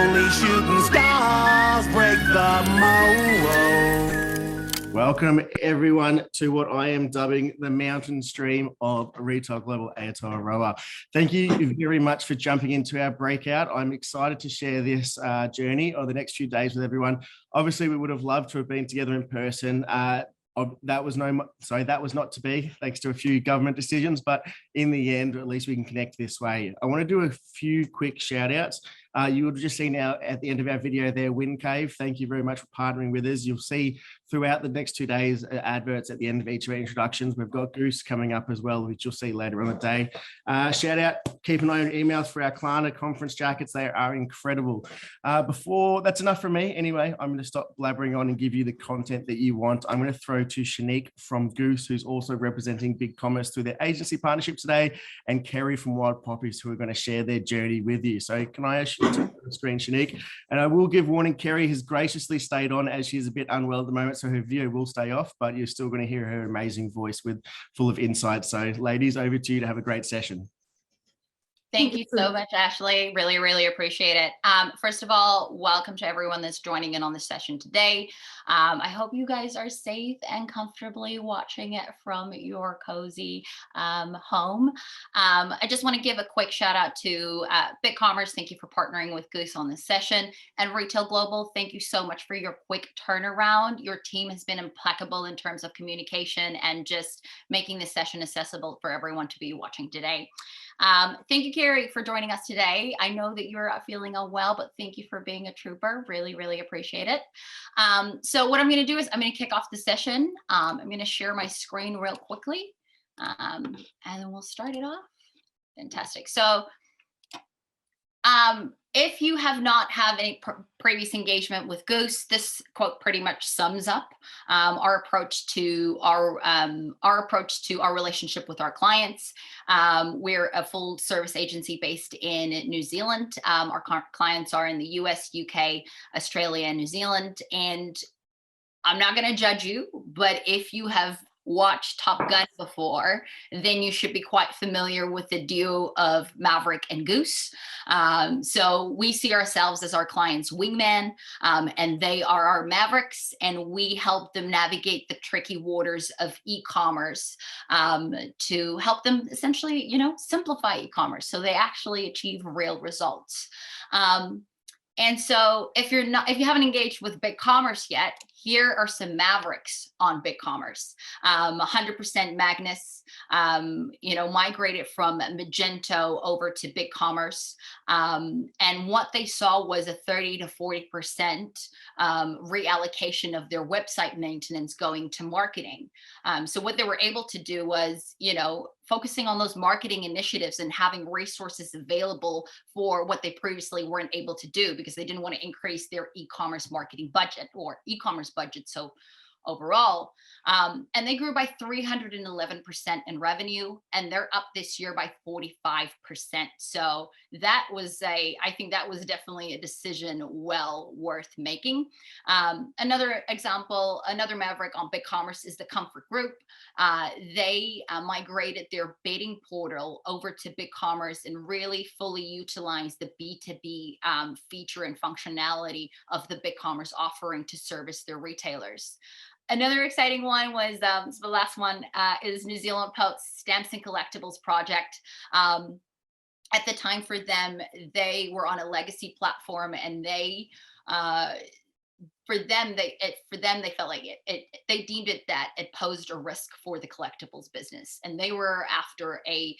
only shooting stars break the mold. Welcome everyone to what I am dubbing the mountain stream of Retail Global Aotearoa. Thank you very much for jumping into our breakout. I'm excited to share this journey of the next few days with everyone. Obviously, we would have loved to have been together in person. That was not to be, thanks to a few government decisions, but in the end, at least we can connect this way. I want to do a few quick shout outs. You would have just seen at the end of our video there, Wind Cave. Thank you very much for partnering with us. You'll see throughout the next 2 days adverts at the end of each of our introductions. We've got Goose coming up as well, which you'll see later on the day. Shout out, keep an eye on emails for our Klarna conference jackets. They are incredible. That's enough from me. Anyway, I'm going to stop blabbering on and give you the content that you want. I'm going to throw to Shanique from Goose, who's also representing BigCommerce through their agency partnership today, and Kerry from Wild Poppies, who are going to share their journey with you. So can I ask you to the screen, Shanique? And I will give warning, Kerry has graciously stayed on as she's a bit unwell at the moment, so her video will stay off, but you're still going to hear her amazing voice full of insight. So ladies, over to you to have a great session. Thank you so much, Ashley. Really, really appreciate it. First of all, welcome to everyone that's joining in on this session today. I hope you guys are safe and comfortably watching it from your cozy home. I just want to give a quick shout out to BigCommerce. Thank you for partnering with Goose on this session. And Retail Global, thank you so much for your quick turnaround. Your team has been impeccable in terms of communication and just making this session accessible for everyone to be watching today. Thank you, Carrie, for joining us today. I know that you're feeling unwell, but thank you for being a trooper. Really, really appreciate it. So what I'm going to do is I'm going to kick off the session. I'm going to share my screen real quickly, and then we'll start it off. Fantastic. So if you have not had any previous engagement with Goose, this quote pretty much sums up our approach to our relationship with our clients. We're a full service agency based in New Zealand. Our clients are in the US, UK, Australia, and New Zealand. And I'm not going to judge you, but if you have watched Top Gun before, then you should be quite familiar with the duo of Maverick and Goose. So we see ourselves as our clients' wingman, and they are our Mavericks, and we help them navigate the tricky waters of e-commerce to help them essentially, simplify e-commerce so they actually achieve real results. And so if you haven't engaged with BigCommerce yet, here are some Mavericks on BigCommerce. 100% Magnus, migrated from Magento over to BigCommerce. And what they saw was a 30 to 40% reallocation of their website maintenance going to marketing. So what they were able to do was, focusing on those marketing initiatives and having resources available for what they previously weren't able to do because they didn't want to increase their e-commerce marketing budget or e-commerce budget. So overall, and they grew by 311% in revenue, and they're up this year by 45%. So I think that was definitely a decision well worth making. Another example, another Maverick on BigCommerce is the Comfort Group. They migrated their bidding portal over to BigCommerce and really fully utilized the B2B feature and functionality of the BigCommerce offering to service their retailers. Another exciting one was, the last one is New Zealand Post Stamps and Collectibles project. At the time for them, they were on a legacy platform, and they felt like they deemed it that it posed a risk for the collectibles business, and they were after a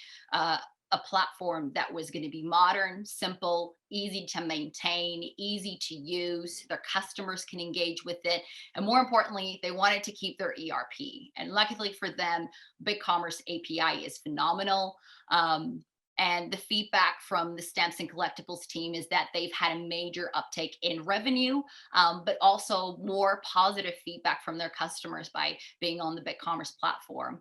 platform that was going to be modern, simple, easy to maintain, easy to use. Their customers can engage with it. And more importantly, they wanted to keep their ERP. And luckily for them, BigCommerce API is phenomenal. And the feedback from the Stamps and Collectibles team is that they've had a major uptake in revenue, but also more positive feedback from their customers by being on the BigCommerce platform.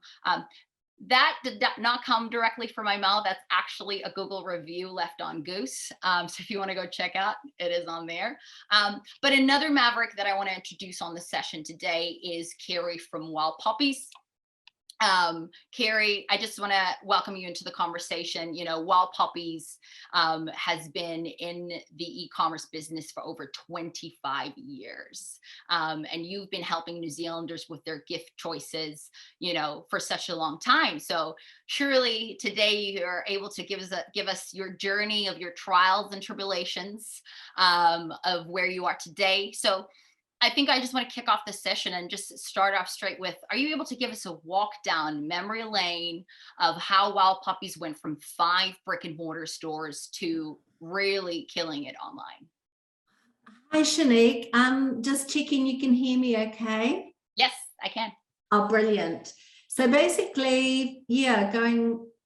That did not come directly from my mouth. That's actually a Google review left on Goose. So if you want to go check out, it is on there. But another Maverick that I want to introduce on the session today is Carrie from Wild Poppies. Carrie, I just want to welcome you into the conversation. You know, Wild Poppies has been in the e-commerce business for over 25 years. And you've been helping New Zealanders with their gift choices, you know, for such a long time. So surely today you're able to give us your journey of your trials and tribulations of where you are today. So I think I just want to kick off the session and just start off straight with, are you able to give us a walk down memory lane of how Wild Poppies went from 5 brick and mortar stores to really killing it online? Hi, Shanique. Just checking you can hear me okay? Yes, I can. Oh, brilliant. So basically, yeah,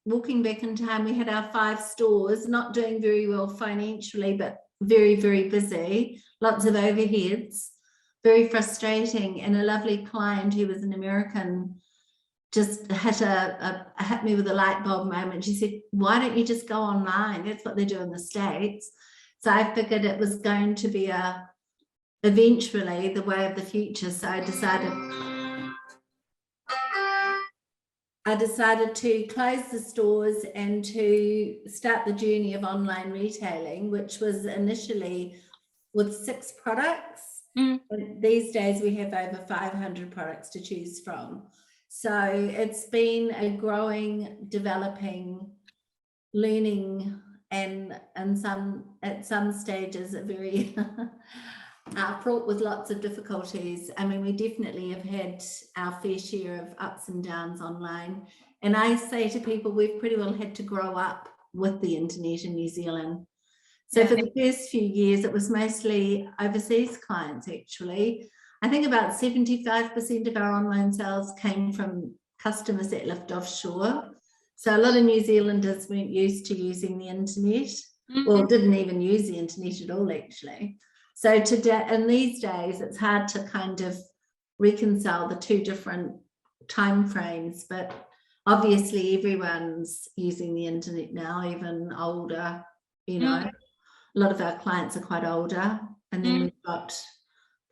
walking back in time, we had our 5 stores, not doing very well financially, but very, very busy, lots of overheads. Very frustrating, and a lovely client who was an American just hit me with a light bulb moment. She said, why don't you just go online? That's what they do in the States. So I figured it was going to be eventually the way of the future. So I decided to close the stores and to start the journey of online retailing, which was initially with 6 products. These days we have over 500 products to choose from. So it's been a growing, developing, learning, and at some stages a very fraught with lots of difficulties. I mean, we definitely have had our fair share of ups and downs online. And I say to people, we've pretty well had to grow up with the internet in New Zealand. So for the first few years, it was mostly overseas clients, actually. I think about 75% of our online sales came from customers that lived offshore. So a lot of New Zealanders weren't used to using the internet, or didn't even use the internet at all, actually. So today, in these days, it's hard to kind of reconcile the 2 different time frames, but obviously everyone's using the internet now, even older, you know. A lot of our clients are quite older, and then we've got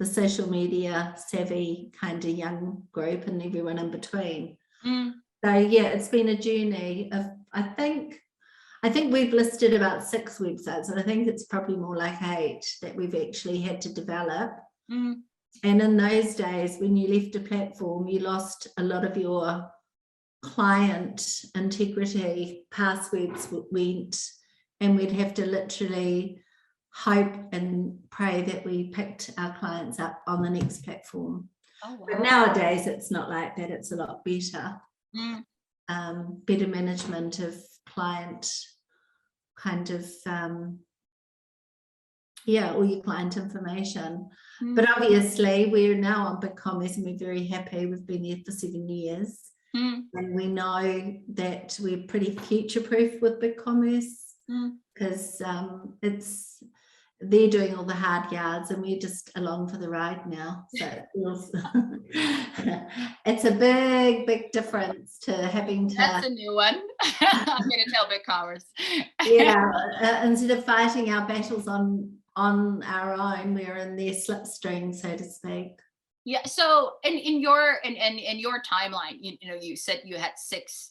the social media savvy kind of young group and everyone in between. So yeah, it's been a journey of, I think we've listed about 6 websites, and I think it's probably more like 8 that we've actually had to develop. And in those days, when you left a platform, you lost a lot of your client integrity. Passwords went, and we'd have to literally hope and pray that we picked our clients up on the next platform. Oh, wow. But nowadays, it's not like that. It's a lot better. Better management of client kind of, all your client information. But obviously, we're now on BigCommerce and we're very happy. We've been there for 7 years. And we know that we're pretty future-proof with BigCommerce, because they're doing all the hard yards and we're just along for the ride now. So it feels it's a big difference to having to. That's a new one. I'm going to tell BigCommerce. Instead of fighting our battles on our own, we're in their slipstream, so to speak. Yeah. So in your timeline, you know, you said you had 6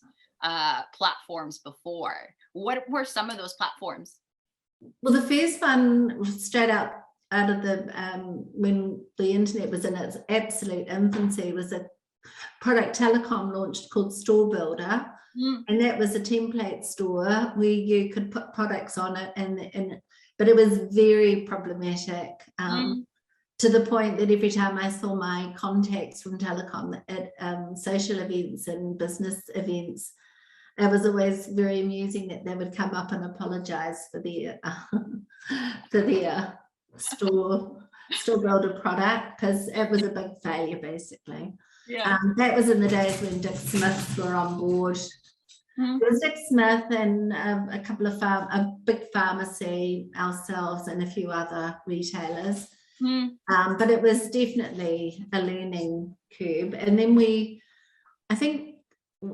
platforms before. What were some of those platforms? Well, the first one straight out of the when the internet was in its absolute infancy was a product telecom launched called Store Builder, and that was a template store where you could put products on it, but it was very problematic. To the point that every time I saw my contacts from telecom at social events and business events, it was always very amusing that they would come up and apologize for their store builder product, because it was a big failure, basically. That was in the days when Dick Smiths were on board. It was Dick Smith and a couple of a big pharmacy, ourselves, and a few other retailers. But it was definitely a learning curve. And then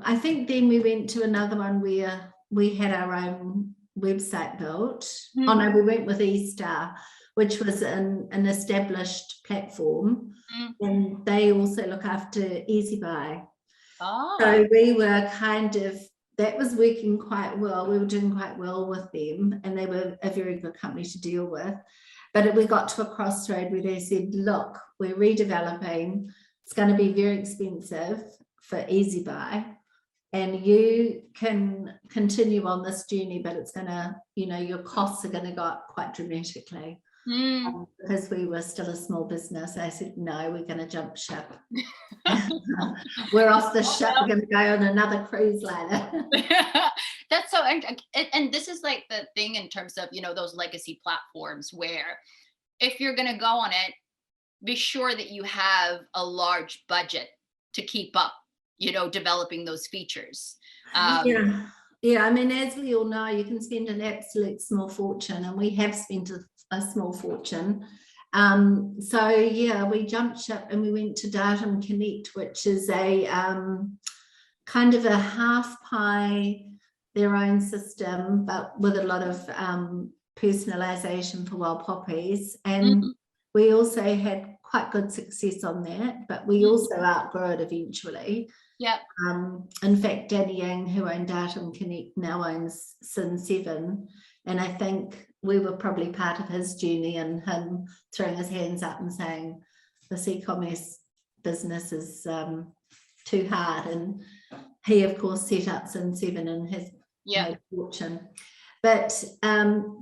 I think then we went to another one where we had our own website built. Oh no, we went with eStar, which was an established platform, and they also look after Easy Buy. Oh. So we were that was working quite well. We were doing quite well with them, and they were a very good company to deal with. But we got to a crossroad where they said, look, we're redeveloping. It's going to be very expensive for Easy Buy. And you can continue on this journey, but it's going to, your costs are going to go up quite dramatically. Because we were still a small business. I said, no, we're going to jump ship. We're off the ship. We're going to go on another cruise later. That's so, and this is like the thing in terms of, those legacy platforms where if you're going to go on it, be sure that you have a large budget to keep up, developing those features. Yeah. I mean, as we all know, you can spend an absolute small fortune, and we have spent a small fortune. So yeah, we jumped ship and we went to Datum Connect, which is a kind of a half pie, their own system, but with a lot of personalization for Wild Poppies. And we also had quite good success on that, but we also outgrew it eventually. Yep. In fact, Danny Yang, who owned Datum Connect, now owns Sin7, and I think we were probably part of his journey, and him throwing his hands up and saying this e-commerce business is too hard, and he of course set up Sin7 and has made fortune. But so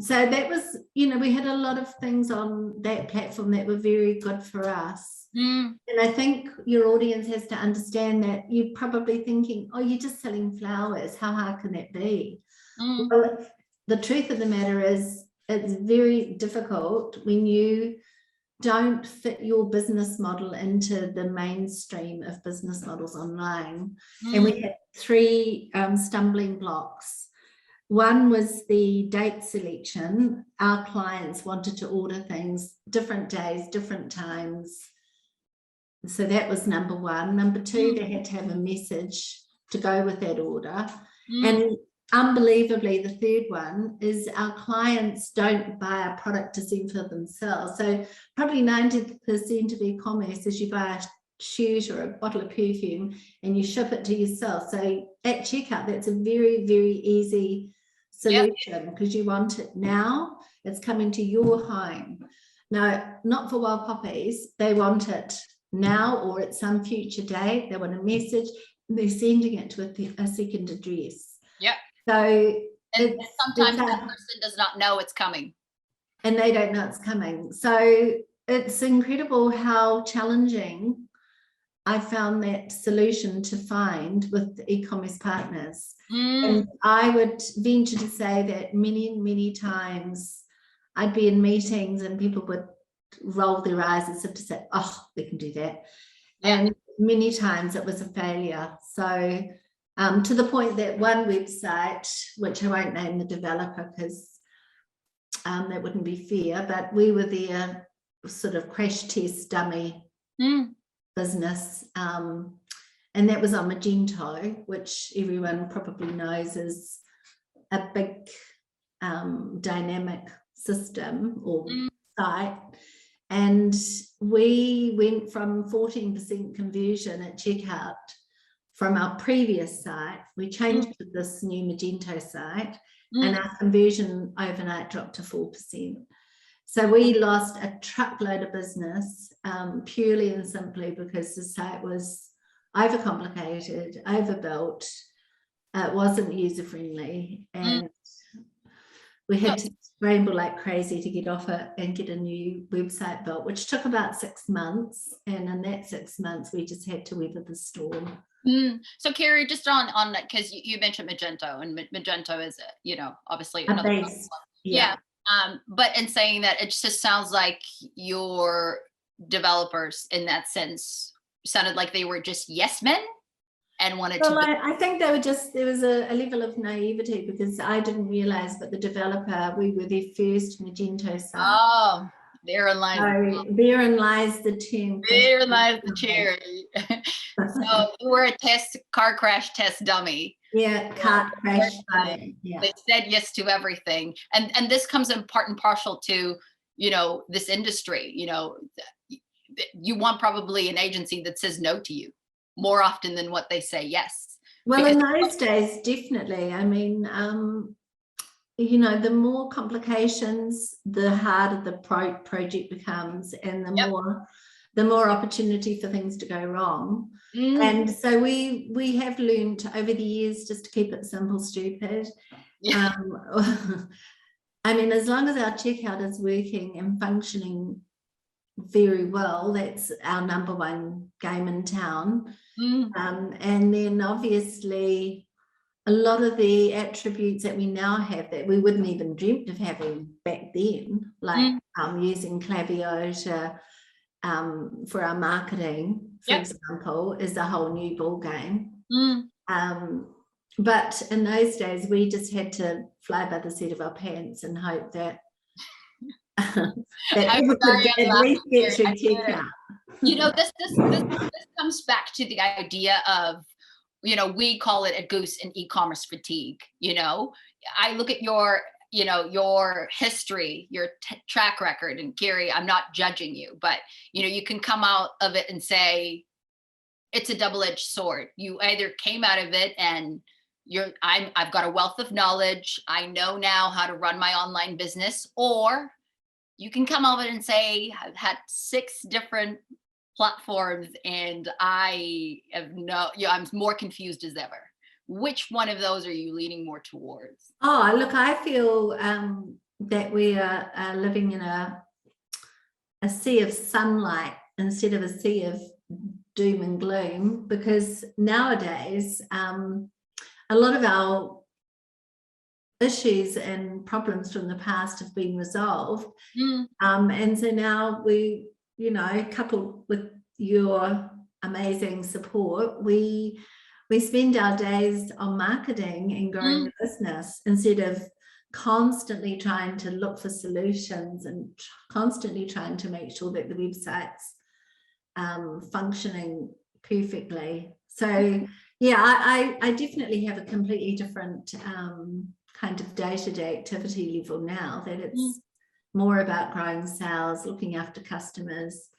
that was, we had a lot of things on that platform that were very good for us. And I think your audience has to understand that you're probably thinking, oh, you're just selling flowers. How hard can that be? Well, the truth of the matter is it's very difficult when you don't fit your business model into the mainstream of business models online. And we had 3 stumbling blocks. One was the date selection. Our clients wanted to order things different days, different times. So that was number 1. Number 2, they had to have a message to go with that order. And unbelievably, the 3rd one is our clients don't buy a product to send for themselves. So probably 90% of e-commerce is you buy a shirt or a bottle of perfume and you ship it to yourself. So at checkout, that's a very, very easy solution because you want it now. It's coming to your home. Now, not for Wild Poppies. They want it now or at some future date. They want a message, and they're sending it to a second address. Yep. So sometimes that person does not know it's coming. And they don't know it's coming. So it's incredible how challenging I found that solution to find with the e-commerce partners. And I would venture to say that many, many times I'd be in meetings and people would roll their eyes as if to say, oh, we can do that. And many times it was a failure. So to the point that one website, which I won't name the developer because that wouldn't be fair, but we were their sort of crash test dummy business. And that was on Magento, which everyone probably knows is a big dynamic system or site. And we went from 14% conversion at checkout from our previous site. We changed to this new Magento site, and our conversion overnight dropped to 4%. So we lost a truckload of business purely and simply because the site was overcomplicated, overbuilt, it wasn't user-friendly, and we had to scramble like crazy to get off it and get a new website built, which took about 6 months. And in that 6 months, we just had to weather the storm. So Carrie, just on that, because you mentioned Magento, and Magento is, obviously another base. But in saying that, it just sounds like your developers in that sense sounded like they were just yes men and wanted to. I think they were just, there was a level of naivety because I didn't realize, but the developer, we were their first Magento site. Oh, therein lies. So therein lies the term. Therein lies the cherry. So you were a car crash test dummy. Yeah, car crash dummy. Yeah. They said yes to everything, and this comes in part and parcel to this industry. You want probably an agency that says no to you. more often than what they say yes. Well, in those days, definitely. I mean, you know, the more complications, the harder the project becomes, and the more opportunity for things to go wrong. And so we have learned over the years just to keep it simple, stupid. Yeah. I mean, as long as our checkout is working and functioning very well, that's our number one game in town. And then obviously a lot of the attributes that we now have that we wouldn't even dreamt of having back then, like using Klaviyo to for our marketing, for example, is a whole new ball game. But in those days, we just had to fly by the seat of our pants and hope that that people could at least get through checkout. You know, this comes back to the idea of, you know, we call it at Goose an e-commerce fatigue. You know, I look at your, you know, your history, your track record, and Gary, I'm not judging you, but, you know, you can come out of it and say it's a double-edged sword. You either came out of it and I've got a wealth of knowledge, I know now how to run my online business, or you can come out of it and say, I've had 6 different platforms and I'm more confused as ever. Which one of those are you leaning more towards? Oh, look, I feel that we are living in a sea of sunlight instead of a sea of doom and gloom, because nowadays a lot of our issues and problems from the past have been resolved. And so now we, you know, coupled with your amazing support, we spend our days on marketing and growing the business instead of constantly trying to look for solutions and constantly trying to make sure that the website's functioning perfectly. So yeah, I definitely have a completely different kind of day-to-day activity level now, that it's more about growing sales, looking after customers,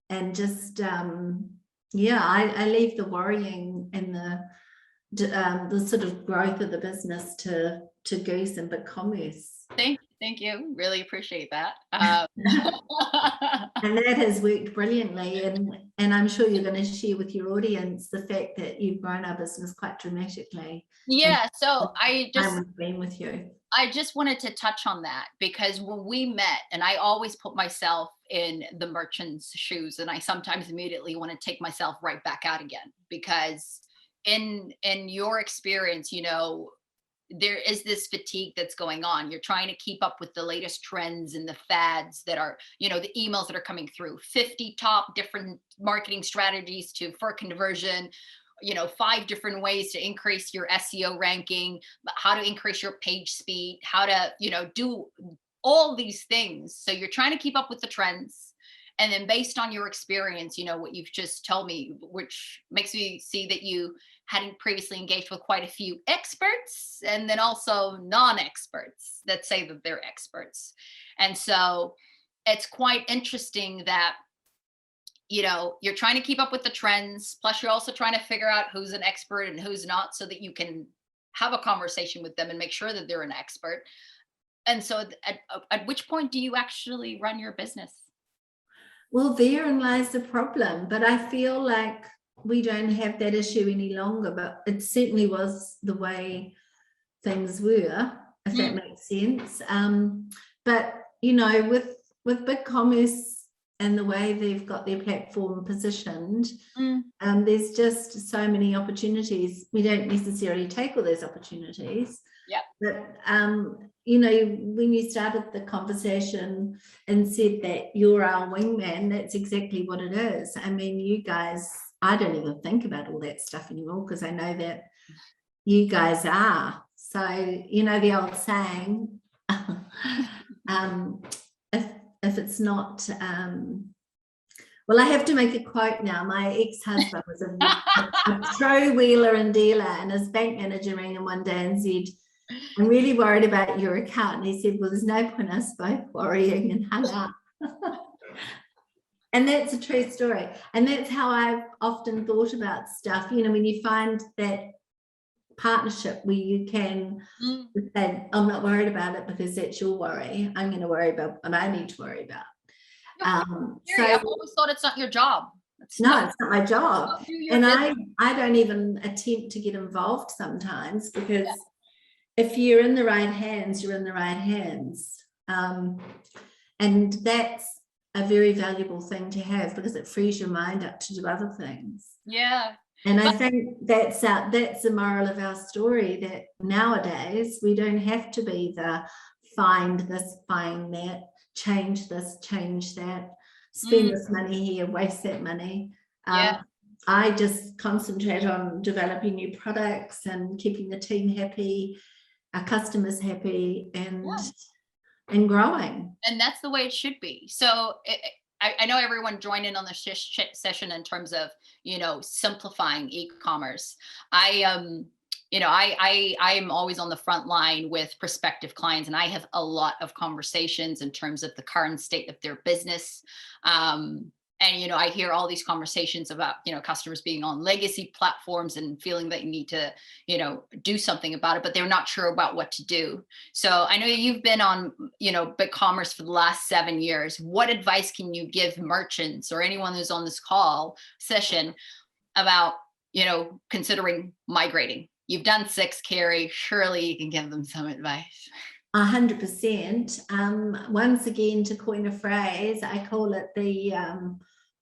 and just I leave the worrying and the sort of growth of the business to Goose and BigCommerce. Thank you. Really appreciate that. And that has worked brilliantly. And I'm sure you're going to share with your audience the fact that you've grown our business quite dramatically. Yeah. So I just wanted to touch on that, because when we met, and I always put myself in the merchant's shoes, and I sometimes immediately want to take myself right back out again, because in your experience, you know, there is this fatigue that's going on. You're trying to keep up with the latest trends and the fads that are, you know, the emails that are coming through, 50 top different marketing strategies for conversion, you know, 5 different ways to increase your SEO ranking, how to increase your page speed, how to, you know, do all these things. So you're trying to keep up with the trends. And then based on your experience, you know, what you've just told me, which makes me see that you hadn't previously engaged with quite a few experts, and then also non-experts that say that they're experts. And so it's quite interesting that, you know, you're trying to keep up with the trends, plus you're also trying to figure out who's an expert and who's not, so that you can have a conversation with them and make sure that they're an expert. And so at which point do you actually run your business? Well, therein lies the problem, but I feel like we don't have that issue any longer, but it certainly was the way things were, if that makes sense. But, you know, with BigCommerce and the way they've got their platform positioned, there's just so many opportunities. We don't necessarily take all those opportunities. But, you know, when you started the conversation and said that you're our wingman, that's exactly what it is. I mean, you guys, I don't even think about all that stuff anymore, because I know that you guys are. So, you know, the old saying, if it's not, well, I have to make a quote now. My ex-husband was a pro wheeler and dealer, and his bank manager rang him one day and said, I'm really worried about your account. And he said, well, there's no point us both worrying, and hung up. And that's a true story. And that's how I've often thought about stuff. You know, when you find that partnership where you can say, I'm not worried about it because that's your worry. I'm going to worry about what I need to worry about. I've always thought it's not your job. It's not my job. And I don't even attempt to get involved sometimes, because if you're in the right hands, you're in the right hands. And that's a very valuable thing to have, because it frees your mind up to do other things. Yeah. And I think that's the moral of our story, that nowadays we don't have to be the find this, find that, change this, change that, spend this money here, waste that money. I just concentrate on developing new products and keeping the team happy, our customers happy, and growing. And that's the way it should be. So I know everyone joined in on the session in terms of, you know, simplifying e-commerce. I am always on the front line with prospective clients, and I have a lot of conversations in terms of the current state of their business. And, you know, I hear all these conversations about, you know, customers being on legacy platforms and feeling that you need to, you know, do something about it, but they're not sure about what to do. So I know you've been on, you know, BigCommerce for the last 7 years. What advice can you give merchants or anyone who's on this call session about, you know, considering migrating? You've done 6, Carrie. Surely you can give them some advice. 100%. Once again, to coin a phrase, I call it the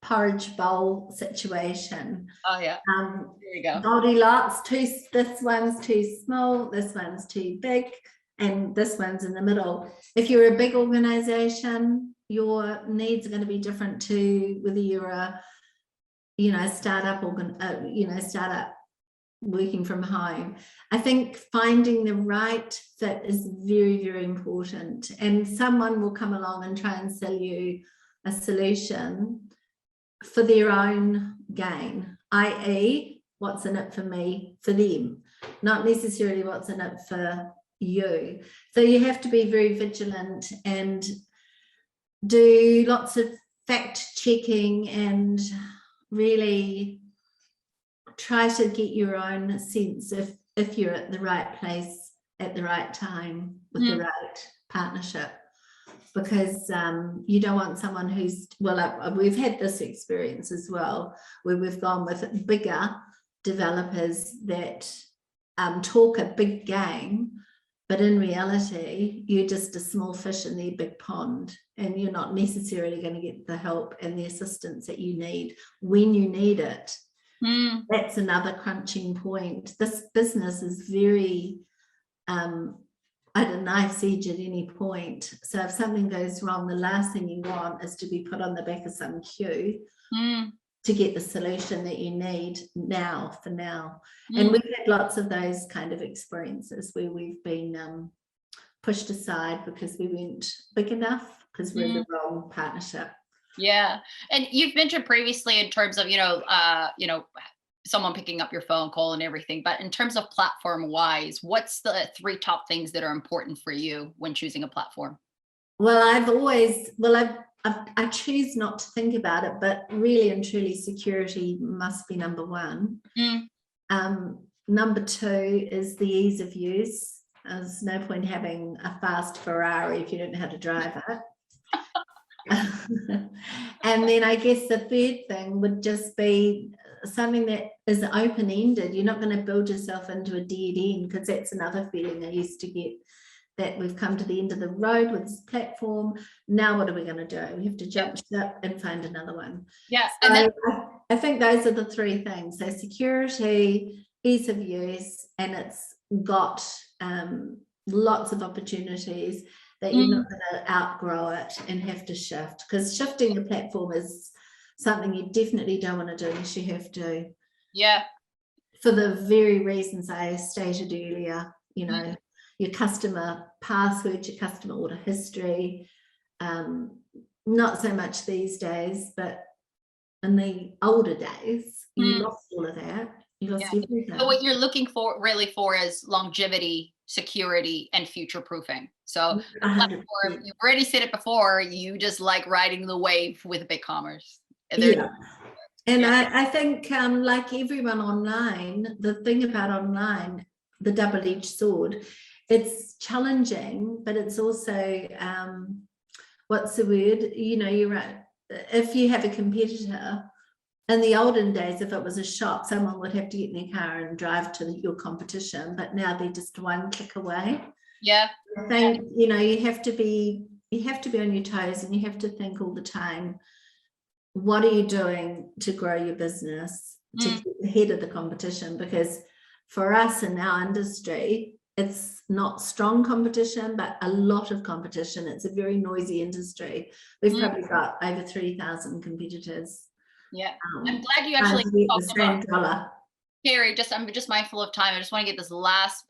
porridge bowl situation. Oh yeah. There you go. Goldilocks. This one's too small. This one's too big, and this one's in the middle. If you're a big organization, your needs are going to be different to whether you're a, you know, startup working from home. I think finding the right fit is very, very important. And someone will come along and try and sell you a solution for their own gain, i.e. what's in it for me, for them, not necessarily what's in it for you. So you have to be very vigilant and do lots of fact checking and really try to get your own sense if you're at the right place at the right time with the right partnership, because you don't want someone who's, well, we've had this experience as well, where we've gone with bigger developers that talk a big game, but in reality you're just a small fish in their big pond, and you're not necessarily going to get the help and the assistance that you need when you need it. That's another crunching point. This business is very at a knife's edge at any point. So if something goes wrong, the last thing you want is to be put on the back of some queue to get the solution that you need now. And we've had lots of those kind of experiences where we've been pushed aside because we weren't big enough, because we're in the wrong partnership. Yeah. And you've mentioned previously in terms of, someone picking up your phone call and everything, but in terms of platform wise, what's the 3 top things that are important for you when choosing a platform? Well, I choose not to think about it, but really and truly security must be number 1. Number 2 is the ease of use. There's no point having a fast Ferrari if you don't know how to drive it. And then I guess the 3rd thing would just be something that is open-ended. You're not going to build yourself into a dead end, because that's another feeling I used to get, that we've come to the end of the road with this platform. Now what are we going to do? We have to jump ship and find another one. Yeah. So and I think those are the 3 things. So security, ease of use, and it's got lots of opportunities that you're not going to outgrow it and have to shift, because shifting the platform is something you definitely don't want to do unless you have to. Yeah. For the very reasons I stated earlier, you know, your customer password, your customer order history, not so much these days, but in the older days, you lost all of that. You lost everything. So what you're looking for is longevity, security, and future proofing. So platform, you've already said it before, you just like riding the wave with BigCommerce. Yeah. And I think like everyone online, the thing about online, the double-edged sword, it's challenging, but it's also, what's the word? You know, you're right. If you have a competitor, in the olden days, if it was a shop, someone would have to get in their car and drive to your competition, but now they're just one click away. Yeah. I think, you know, you have to be on your toes, and you have to think all the time, what are you doing to grow your business, to get ahead of the competition? Because for us in our industry, it's not strong competition, but a lot of competition. It's a very noisy industry. We've probably got over 3,000 competitors. Yeah, I'm glad you actually talked about dollar. Carrie. I'm just mindful of time. I just want to get this last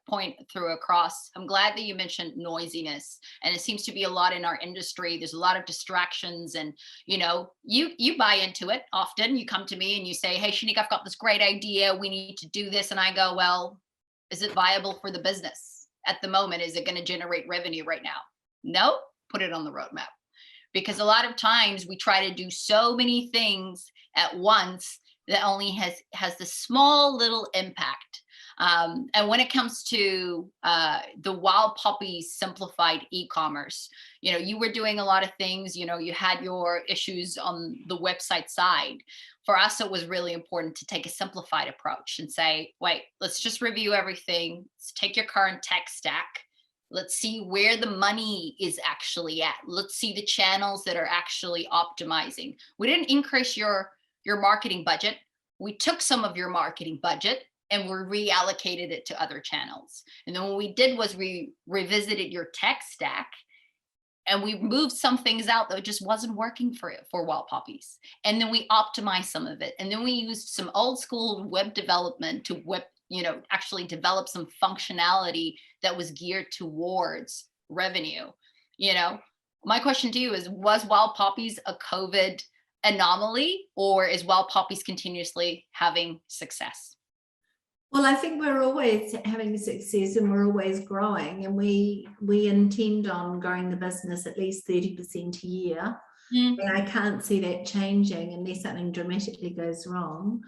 point across. I'm glad that you mentioned noisiness, and it seems to be a lot in our industry. There's a lot of distractions, and you know, you buy into it. Often you come to me and you say, "Hey, Shanique, I've got this great idea. We need to do this," and I go, "Well, is it viable for the business at the moment? Is it going to generate revenue right now?" No, put it on the roadmap. Because a lot of times we try to do so many things at once that only has this small little impact. And when it comes to the Wild Poppies Simplified Ecommerce, you know, you were doing a lot of things, you know, you had your issues on the website side. For us, it was really important to take a simplified approach and say, wait, let's just review everything. Let's take your current tech stack. Let's see where the money is actually at. Let's see the channels that are actually optimizing. We didn't increase your marketing budget. We took some of your marketing budget and we reallocated it to other channels. And then what we did was we revisited your tech stack, and we moved some things out that just wasn't working for Wild Poppies. And then we optimized some of it. And then we used some old school web development to actually develop some functionality that was geared towards revenue. You know, my question to you is, was Wild Poppies a COVID anomaly, or is Wild Poppies continuously having success? Well, I think we're always having success, and we're always growing, and we intend on growing the business at least 30% a year. And I can't see that changing unless something dramatically goes wrong.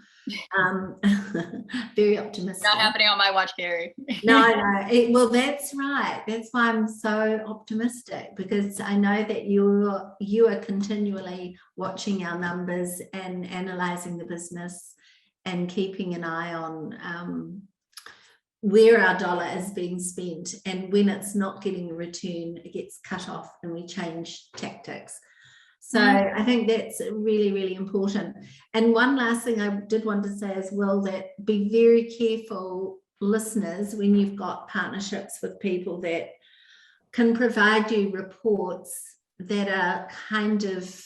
Very optimistic. Not happening on my watch, Carrie. No. Well, that's right. That's why I'm so optimistic, because I know that you are continually watching our numbers and analysing the business and keeping an eye on where our dollar is being spent, and when it's not getting a return, it gets cut off and we change tactics. So I think that's really, really important. And one last thing I did want to say as well, that be very careful, listeners, when you've got partnerships with people that can provide you reports that are kind of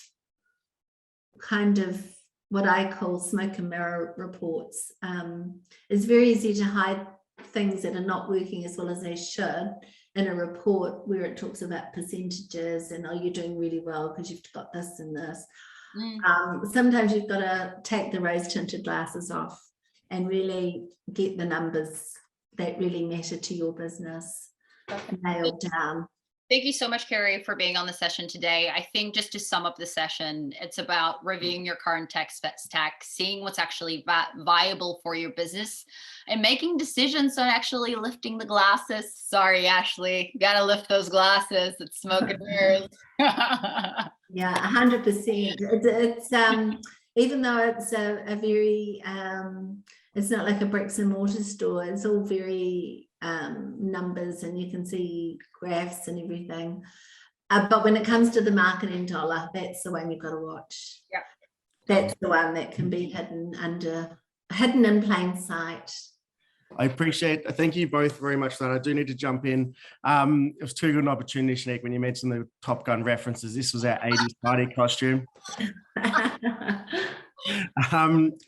what I call smoke and mirror reports. It's very easy to hide things that are not working as well as they should in a report where it talks about percentages and, oh, you're doing really well because you've got this and this. Sometimes you've got to take the rose tinted glasses off and really get the numbers that really matter to your business nailed down. Thank you so much, Carrie, for being on the session today. I think just to sum up the session, it's about reviewing your current tech stack, seeing what's actually viable for your business, and making decisions on actually lifting the glasses. Sorry, Ashley, you got to lift those glasses. It's smoke and mirrors. Yeah, 100%. It's even though it's a very, it's not like a bricks and mortar store. It's all very numbers, and you can see graphs and everything. But when it comes to the marketing dollar, that's the one you've got to watch. Yeah, that's the one that can be hidden in plain sight. I appreciate it. Thank you both very much for that. I do need to jump in. It was too good an opportunity, Shanique, when you mentioned the Top Gun references. This was our 80s party costume.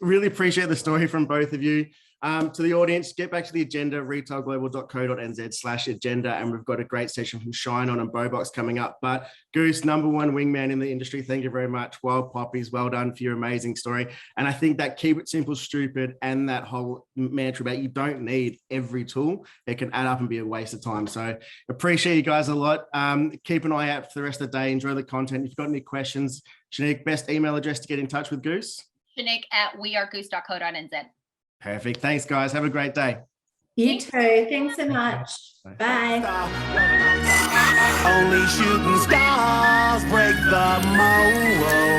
Really appreciate the story from both of you. To the audience, get back to the agenda, retailglobal.co.nz/agenda, and we've got a great session from Shine On and Bowbox coming up. But Goose, #1 wingman in the industry, thank you very much. Wild Poppies, well done for your amazing story. And I think that keep it simple, stupid, and that whole mantra about you don't need every tool. It can add up and be a waste of time. So appreciate you guys a lot. Keep an eye out for the rest of the day. Enjoy the content. If you've got any questions, Shanique, best email address to get in touch with Goose? Shanique@wearegoose.co.nz. Perfect. Thanks, guys. Have a great day. You too. Thanks so much. Bye. Only shooting stars break the mold.